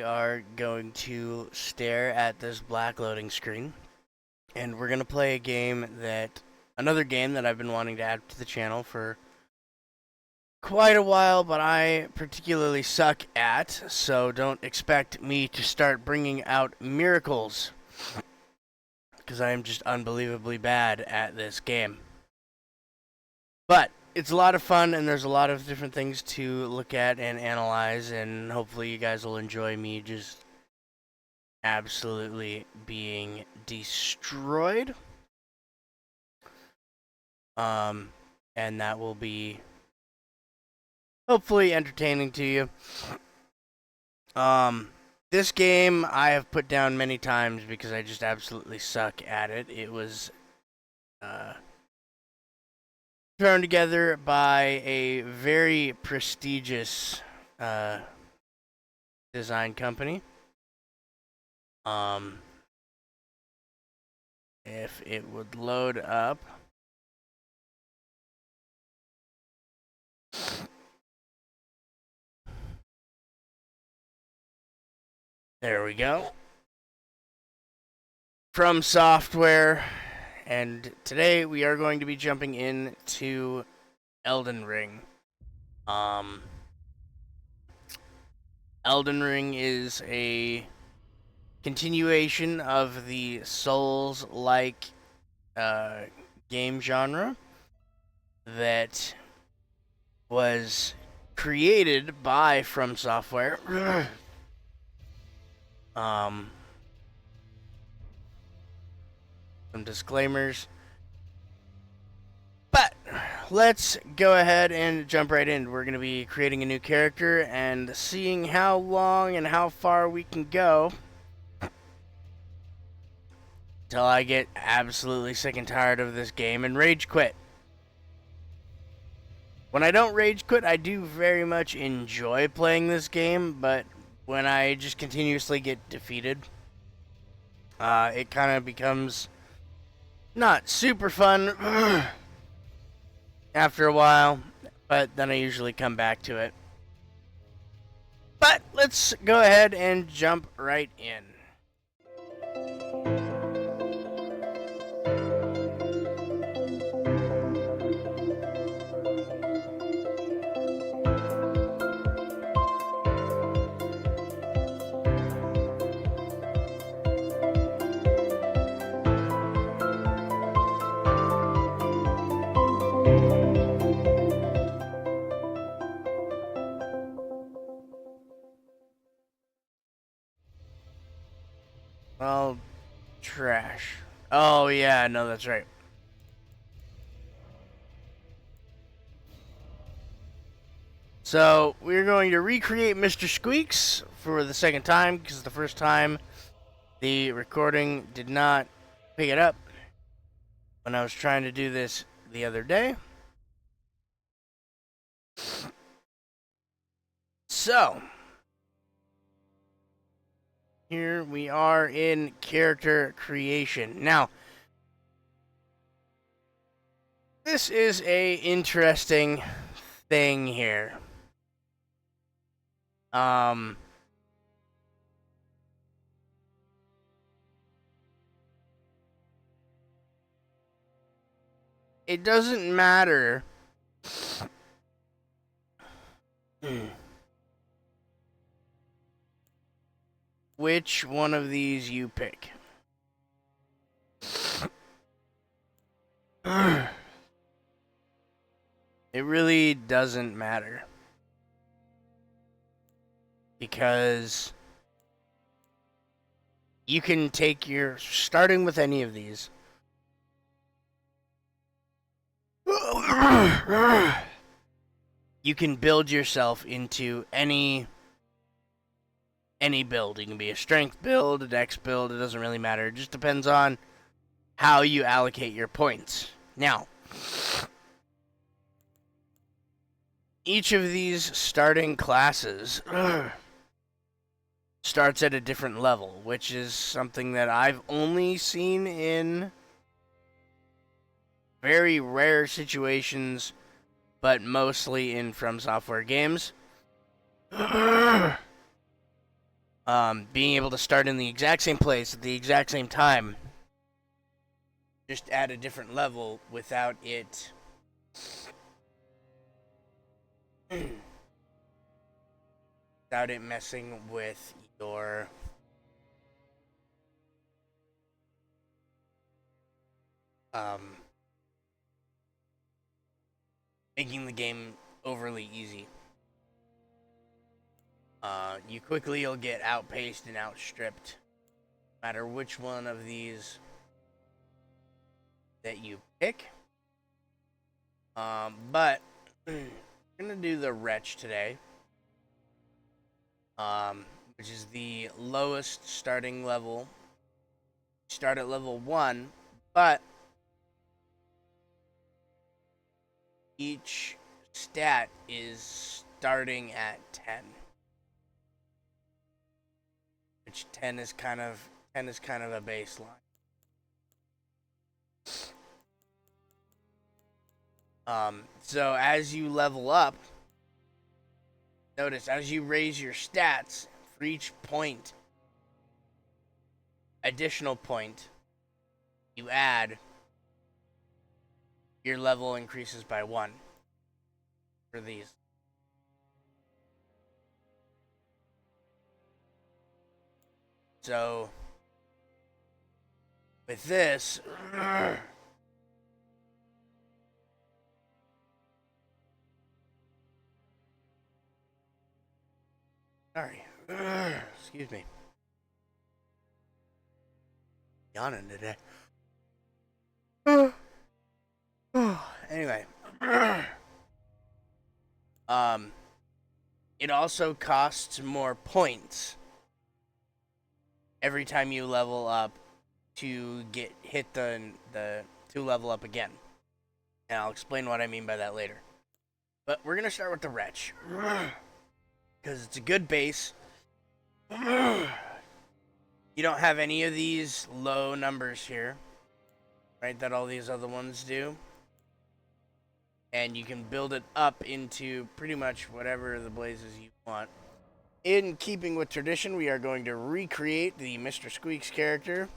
we are going to stare at this black loading screen, and we're going to play another game that I've been wanting to add to the channel for quite a while, but I particularly suck at, so don't expect me to start bringing out miracles, because I am just unbelievably bad at this game. But it's a lot of fun, and there's a lot of different things to look at and analyze, and hopefully you guys will enjoy me just absolutely being destroyed. And that will be hopefully entertaining to you. This game I have put down many times because I just absolutely suck at it. It was thrown together by a very prestigious design company. If it would load up. There we go. From Software, and today we are going to be jumping into Elden Ring. Elden Ring is a continuation of the Souls-like game genre that was created by From Software. Some disclaimers. But let's go ahead and jump right in. We're going to be creating a new character and seeing how long and how far we can go until I get absolutely sick and tired of this game and rage quit. When I don't rage quit, I do very much enjoy playing this game, but when I just continuously get defeated, it kind of becomes not super fun after a while, but then I usually come back to it. But let's go ahead and jump right in. Well, trash. Oh, yeah, no, that's right. So, we're going to recreate Mr. Squeaks for the second time, because the first time the recording did not pick it up when I was trying to do this the other day. So, here we are in character creation. Now, this is a interesting thing here. It doesn't matter which one of these you pick. It really doesn't matter. Because you can take starting with any of these. You can build yourself into any build. You can be a strength build, a dex build, it doesn't really matter. It just depends on how you allocate your points. Now, each of these starting classes starts at a different level, which is something that I've only seen in very rare situations, but mostly in From Software games. being able to start in the exact same place at the exact same time, just at a different level without it without it messing with your um, making the game overly easy. You'll get outpaced and outstripped, no matter which one of these that you pick. But we're gonna do the wretch today, which is the lowest starting level. Start at level 1, but each stat is starting at 10, which 10 is kind of a baseline. So as you level up, notice as you raise your stats for each point, additional point you add, your level increases by 1 for these. So with this, sorry, excuse me, yawning today. Anyway, it also costs more points every time you level up to hit the to level up again. And I'll explain what I mean by that later. But we're gonna start with the wretch because it's a good base. You don't have any of these low numbers here, right? That all these other ones do. And you can build it up into pretty much whatever the blazes you want. In keeping with tradition, we are going to recreate the Mr. Squeaks character.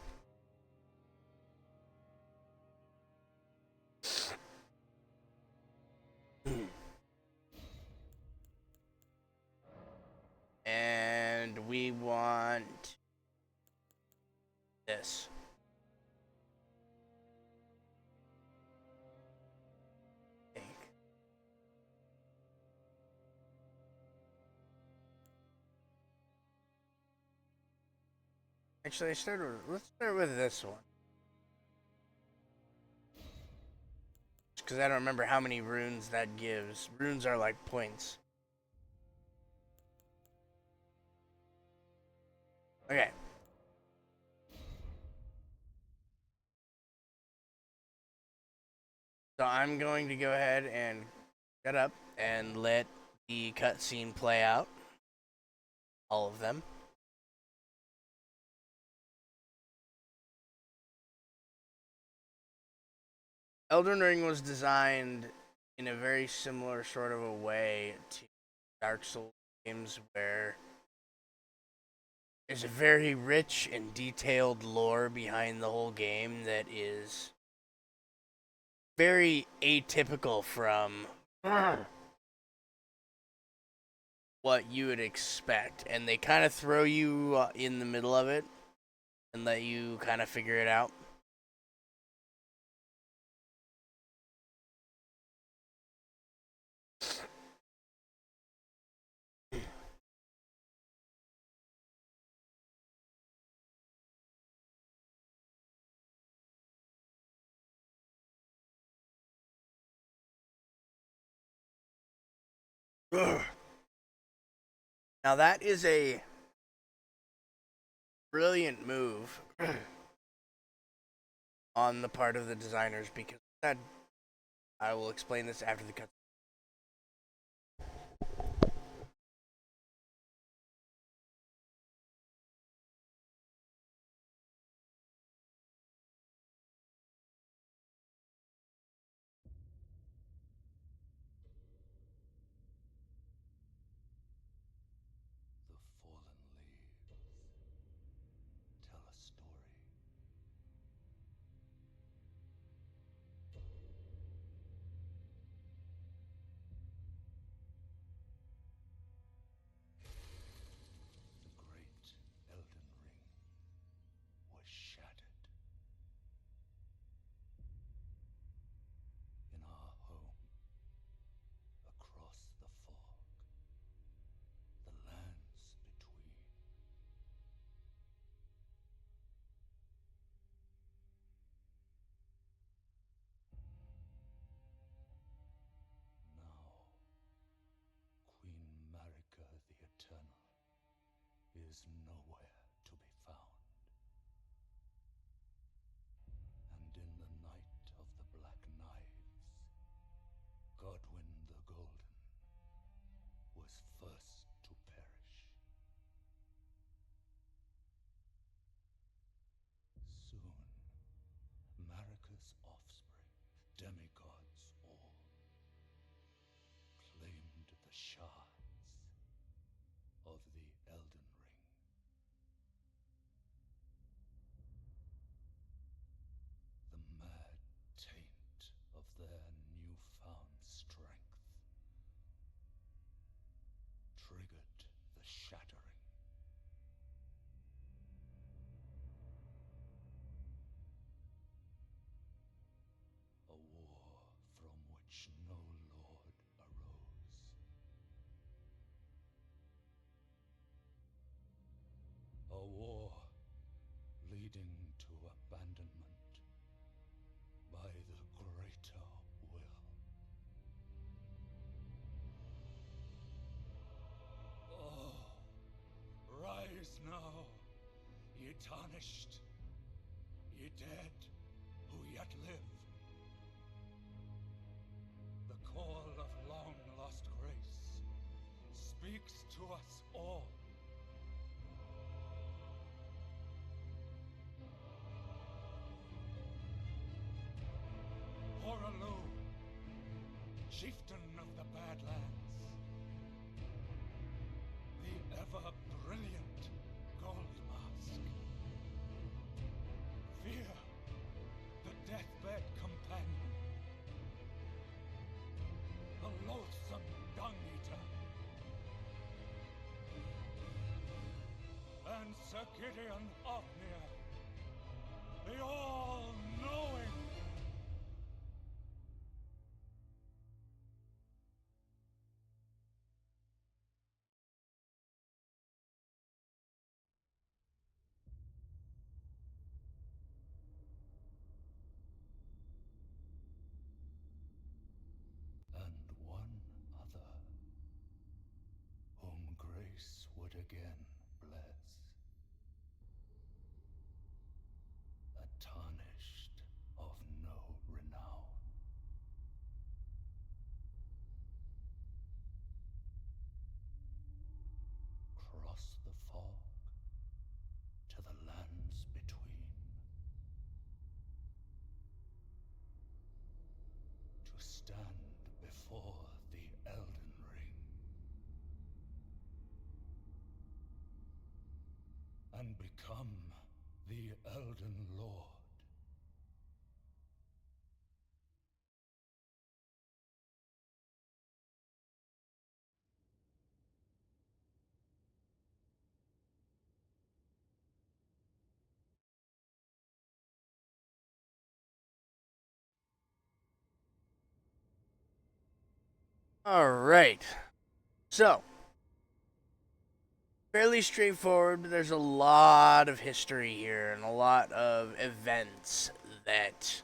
And we want this. Actually, let's start with this one. Because I don't remember how many runes that gives. Runes are like points. Okay. So I'm going to go ahead and shut up and let the cutscene play out. All of them. Elden Ring was designed in a very similar sort of a way to Dark Souls games where there's a very rich and detailed lore behind the whole game that is very atypical from what you would expect. And they kind of throw you in the middle of it and let you kind of figure it out. Now that is a brilliant move on the part of the designers because that I will explain this after the cut. The fallen leaves. is nowhere to be found. And in the night of the Black Knives, Godwyn the Golden was first to perish. Soon, Marika's offspring, demigods all, claimed the shards of the Elden Ring. The mad taint of their newfound strength triggered the shattering. A war from which no lord arose. A war leading to abandonment by the greater will. Oh, rise now, ye tarnished, ye dead who yet live. The call of long-lost grace speaks to us all. Horalu, chieftain of the Badlands, the ever-brilliant Gold Mask. Fear, the deathbed companion, the loathsome dung-eater, and Sir Gideon Ofnir, the all-knowing. And one other, whom grace would again bless. A tarnished of no renown. Cross the fog to the lands between, to stand before the Elden Ring and become the Elden Lord. All right. So, fairly straightforward, but there's a lot of history here and a lot of events that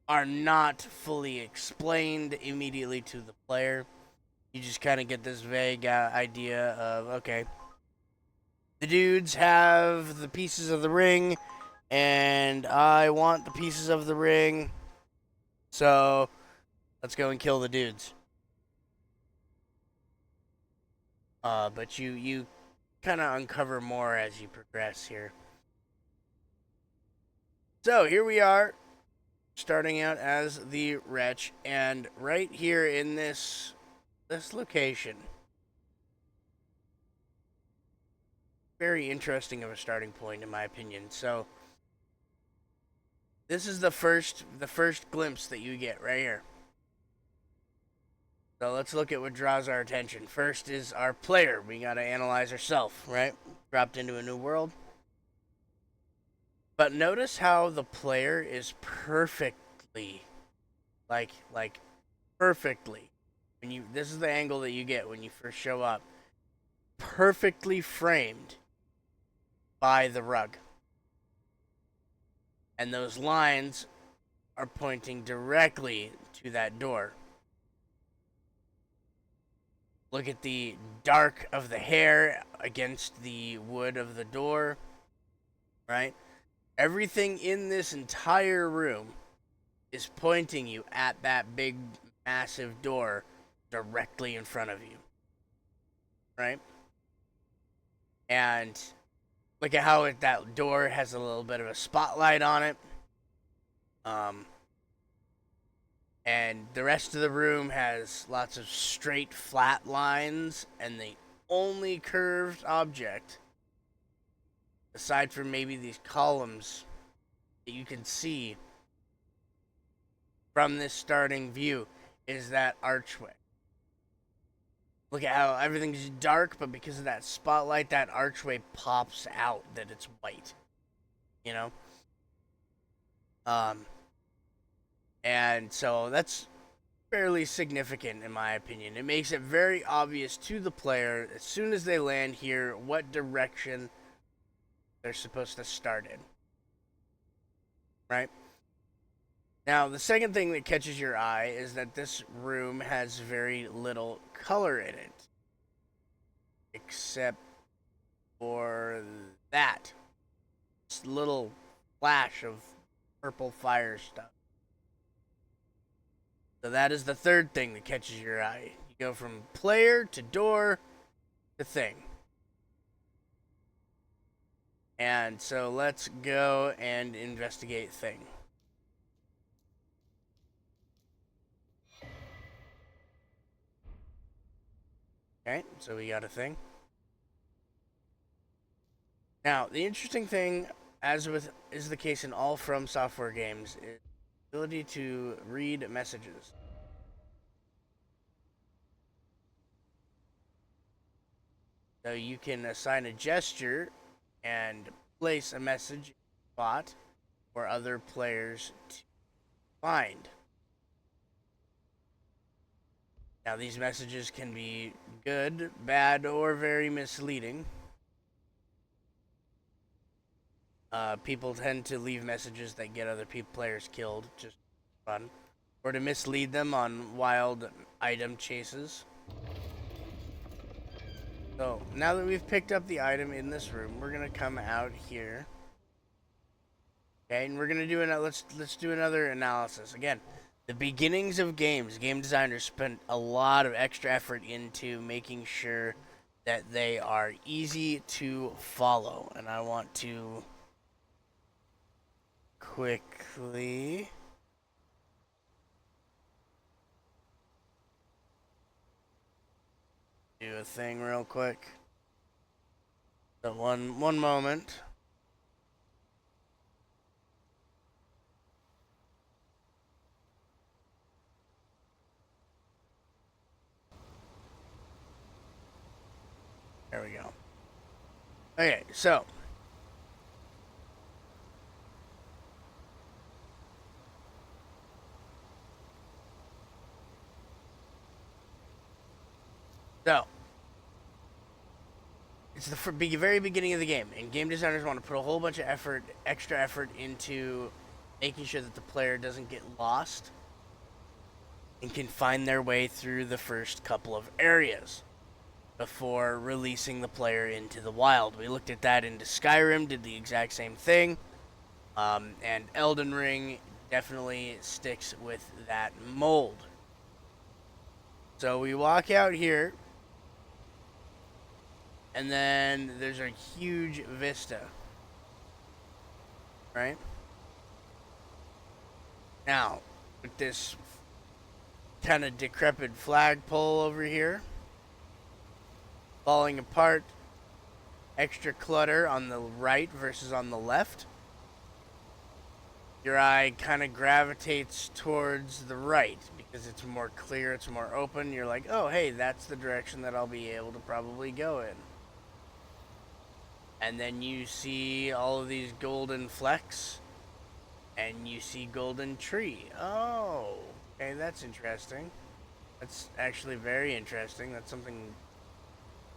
are not fully explained immediately to the player. You just kind of get this vague idea of, okay, the dudes have the pieces of the ring, and I want the pieces of the ring, so let's go and kill the dudes. But you kind of uncover more as you progress here. So here we are, starting out as the wretch, and right here in this location, very interesting of a starting point in my opinion. So this is the first glimpse that you get right here. So let's look at what draws our attention. First is our player. We gotta analyze ourselves, right? Dropped into a new world. But notice how the player is perfectly, like perfectly. This is the angle that you get when you first show up. Perfectly framed by the rug. And those lines are pointing directly to that door. Look at the dark of the hair against the wood of the door, right? Everything in this entire room is pointing you at that big, massive door directly in front of you, right? And look at how that door has a little bit of a spotlight on it. Um, and the rest of the room has lots of straight, flat lines, and the only curved object, aside from maybe these columns that you can see from this starting view, is that archway. Look at how everything's dark, but because of that spotlight, that archway pops out that it's white. You know? Um, and so that's fairly significant in my opinion. It makes it very obvious to the player as soon as they land here what direction they're supposed to start in. Right? Now, the second thing that catches your eye is that this room has very little color in it. Except for that. This little flash of purple fire stuff. So that is the third thing that catches your eye. You go from player to door to thing. And so let's go and investigate thing. Okay, so we got a thing. Now, the interesting thing, as is the case in all From Software games, is the ability to read messages. So you can assign a gesture and place a message spot for other players to find. Now, these messages can be good, bad, or very misleading. People tend to leave messages that get other players killed, just fun, or to mislead them on wild item chases. So now that we've picked up the item in this room, we're gonna come out here. Okay, and we're gonna do let's do another analysis. Again, the beginnings of games, game designers spent a lot of extra effort into making sure that they are easy to follow. And I want to quickly do a thing real quick. So one moment. There we go. Okay, so it's the very beginning of the game, and game designers want to put a whole bunch of extra effort into making sure that the player doesn't get lost and can find their way through the first couple of areas before releasing the player into the wild. We looked at that into Skyrim, did the exact same thing, and Elden Ring definitely sticks with that mold. So we walk out here, and then there's a huge vista, right? Now, with this kind of decrepit flagpole over here, falling apart, extra clutter on the right versus on the left, your eye kind of gravitates towards the right because it's more clear, it's more open. You're like, oh, hey, that's the direction that I'll be able to probably go in. And then you see all of these golden flecks, and you see golden tree. Oh, okay, that's interesting. That's actually very interesting. That's something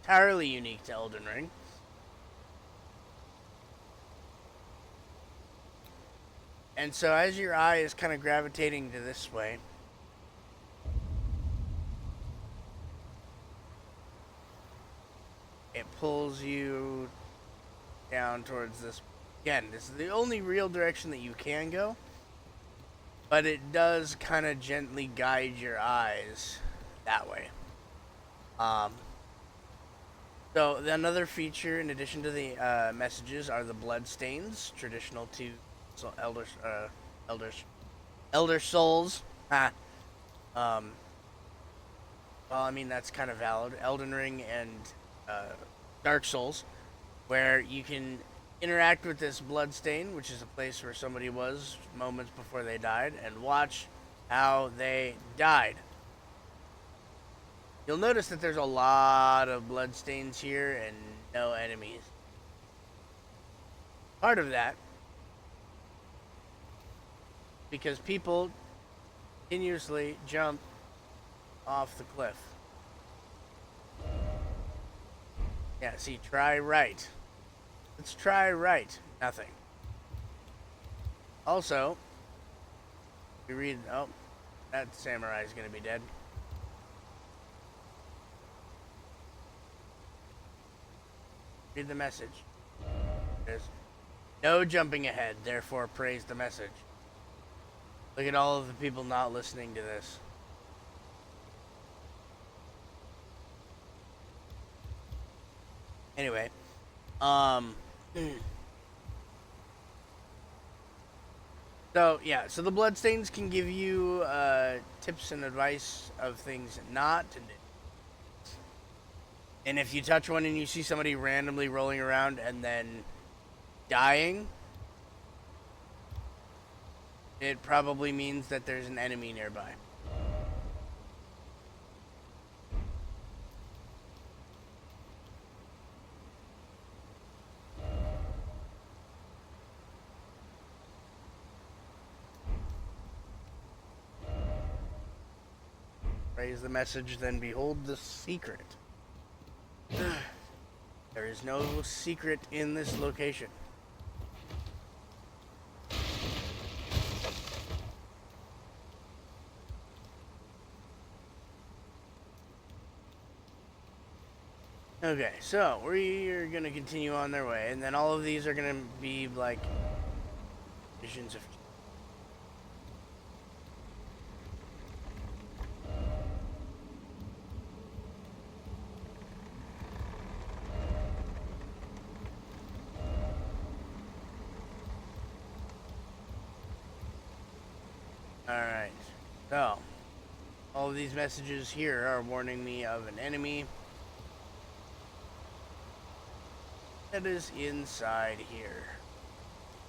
entirely unique to Elden Ring. And so as your eye is kind of gravitating to this way, pulls you down towards this. Again, this is the only real direction that you can go, but it does kind of gently guide your eyes that way. So another feature, in addition to the messages, are the blood stains, traditional to elder souls. Ha. Um, well, I mean that's kind of valid. Elden Ring and uh, Dark Souls, where you can interact with this blood stain, which is a place where somebody was moments before they died, and watch how they died. You'll notice that there's a lot of blood stains here and no enemies. Part of that, because people continuously jump off the cliff. Yeah, see, try right. Let's try right. Nothing. Also, we read, oh, that samurai is going to be dead. Read the message. There's no jumping ahead, therefore praise the message. Look at all of the people not listening to this. Anyway, so yeah, so the bloodstains can give you tips and advice of things not to do. And if you touch one and you see somebody randomly rolling around and then dying, it probably means that there's an enemy nearby. Praise the message, then behold the secret. There is no secret in this location. Okay, so we're gonna continue on their way, and then all of these are gonna be like visions of. Alright, so all of these messages here are warning me of an enemy that is inside here.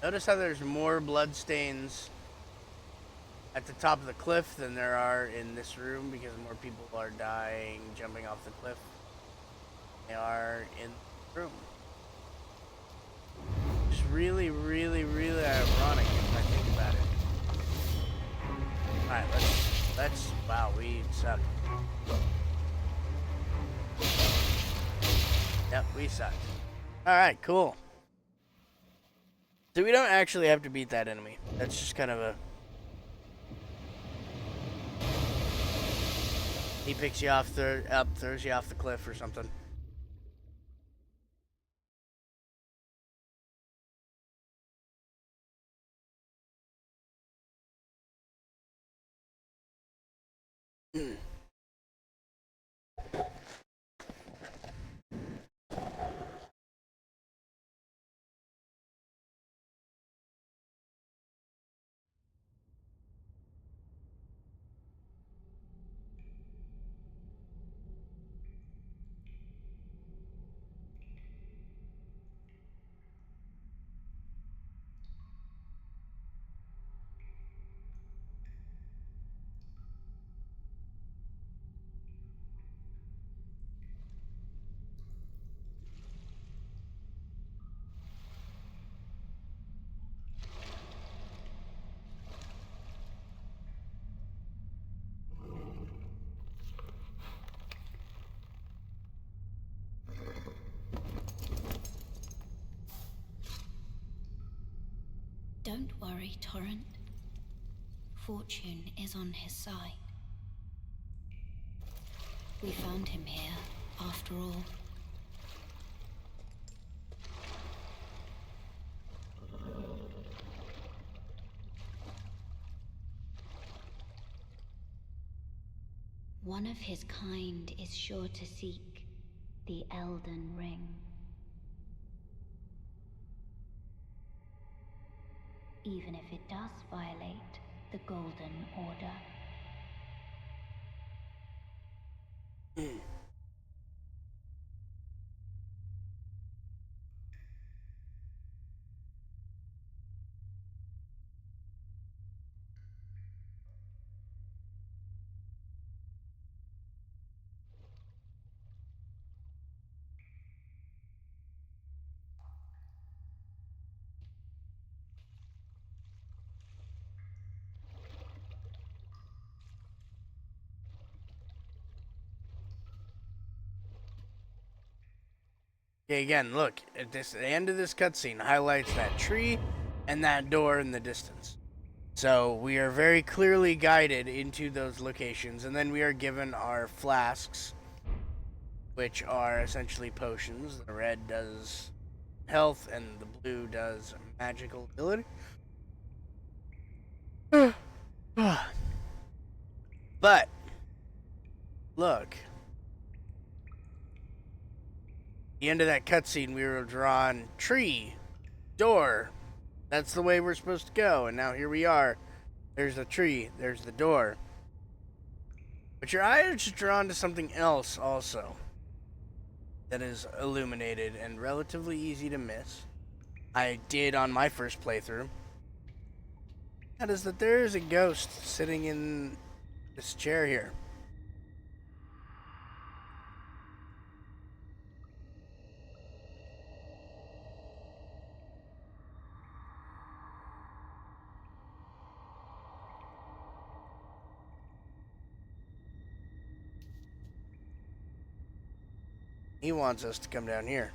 Notice how there's more bloodstains at the top of the cliff than there are in this room because more people are dying jumping off the cliff than they are in the room. It's really, really, really ironic if I think about it. Alright, let's, wow, we suck. Yep, we sucked. Alright, cool. So we don't actually have to beat that enemy. That's just kind of a... He picks you off, throws you off the cliff or something. Don't worry, Torrent. Fortune is on his side. We found him here, after all. One of his kind is sure to seek the Elden Ring. Even if it does violate the Golden Order. Okay, again, look at this. The end of this cutscene highlights that tree and that door in the distance. So we are very clearly guided into those locations, and then we are given our flasks, which are essentially potions. The red does health, and the blue does magical ability. But look, the end of that cutscene, we were drawn tree, door. That's the way we're supposed to go, and now here we are. There's the tree. There's the door. But your eye is drawn to something else also that is illuminated and relatively easy to miss. I did on my first playthrough. That is that there is a ghost sitting in this chair here. He wants us to come down here.